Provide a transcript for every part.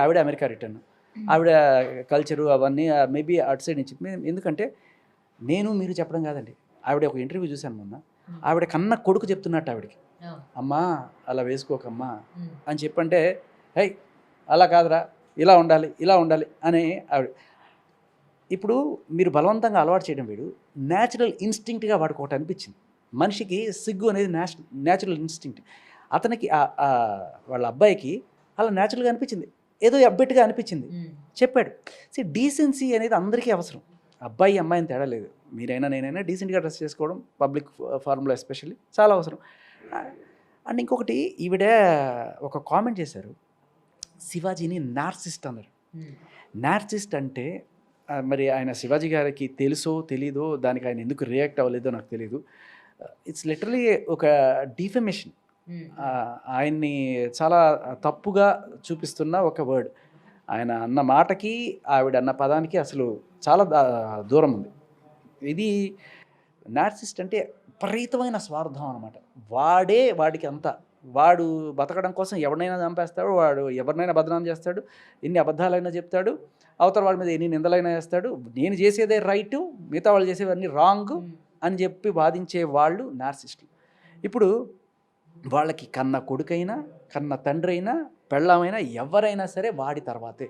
ఆవిడ America return, ఆవిడ culture అవన్నీ మేబీ అటు సైడ్ నుంచి ఎందుకంటే మీరు చెప్పడం కాదండి. ఆవిడ ఒక ఇంటర్వ్యూ చూశాను మొన్న. ఆవిడ కన్న కొడుకు చెప్తున్నట్టు ఆవిడకి, అమ్మా అలా వేసుకోకమ్మా అని చెప్పంటే, హై అలా కాదురా, ఇలా ఉండాలి అని ఆవిడ. ఇప్పుడు మీరు బలవంతంగా అలవాటు చేయడం వీడు న్యాచురల్ ఇన్స్టింక్ట్గా వాడికి ఒకటి అనిపించింది. మనిషికి సిగ్గు అనేది న్యాచురల్ ఇన్స్టింక్ట్. అతనికి వాళ్ళ అబ్బాయికి అలా న్యాచురల్గా అనిపించింది, ఏదో అబ్బెట్టుగా అనిపించింది, చెప్పాడు. డీసెన్సీ అనేది అందరికీ అవసరం. అబ్బాయి అమ్మాయిని తేడా లేదు. మీరైనా నేనైనా డీసెంట్గా డ్రెస్ చేసుకోవడం పబ్లిక్ ఫార్మ్లో ఎస్పెషల్లీ చాలా అవసరం. అండ్ ఇంకొకటి, ఈవిడ ఒక కామెంట్ చేశారు, శివాజీని నార్సిస్ట్ అన్నారు. నార్సిస్ట్ అంటే మరి ఆయన శివాజీ గారికి తెలుసో తెలీదో, దానికి ఆయన ఎందుకు రియాక్ట్ అవ్వలేదో నాకు తెలీదు. ఇట్స్ లిటరలీ ఒక డిఫెమేషన్. ఆయన్ని చాలా తప్పుగా చూపిస్తున్న ఒక వర్డ్. ఆయన అన్న మాటకి ఆవిడ అన్న పదానికి అసలు చాలా దూరం ఉంది. ఇది నార్సిస్ట్ అంటే విపరీతమైన స్వార్థం అనమాట. వాడికి అంతా, వాడు బతకడం కోసం ఎవరినైనా చంపేస్తాడు, వాడు ఎవరినైనా బదనాం చేస్తాడు, ఎన్ని అబద్ధాలైనా చెప్తాడు, అవతల వాడి మీద ఎన్ని నిందలైనా వేస్తాడు, నేను చేసేదే రైటు, మిగతా వాళ్ళు చేసేవన్నీ రాంగ్ అని చెప్పి వాదించే వాళ్ళు నార్సిస్టులు. ఇప్పుడు వాళ్ళకి కన్న కొడుకైనా, కన్న తండ్రి అయినా, పెళ్ళామైనా, ఎవరైనా సరే వాడి తర్వాతే.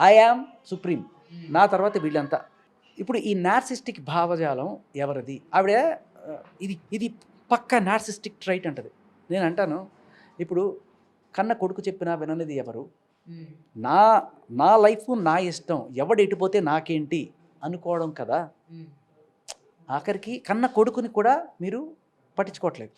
ఐ యామ్ సుప్రీం, నా తర్వాత వీళ్ళంతా. ఇప్పుడు ఈ నార్సిస్టిక్ భావజాలం ఎవరిది? ఆవిడ ఇది పక్కా నార్సిస్టిక్ ట్రైట్ అంటది. నేను అంటాను, ఇప్పుడు కన్న కొడుకు చెప్పినా విననిది ఎవరు? నా లైఫ్ నా ఇష్టం, ఎవడు ఎటుపోతే నాకేంటి అనుకోవడం కదా. ఆఖరికి కన్న కొడుకుని కూడా మీరు పట్టించుకోవట్లేదు.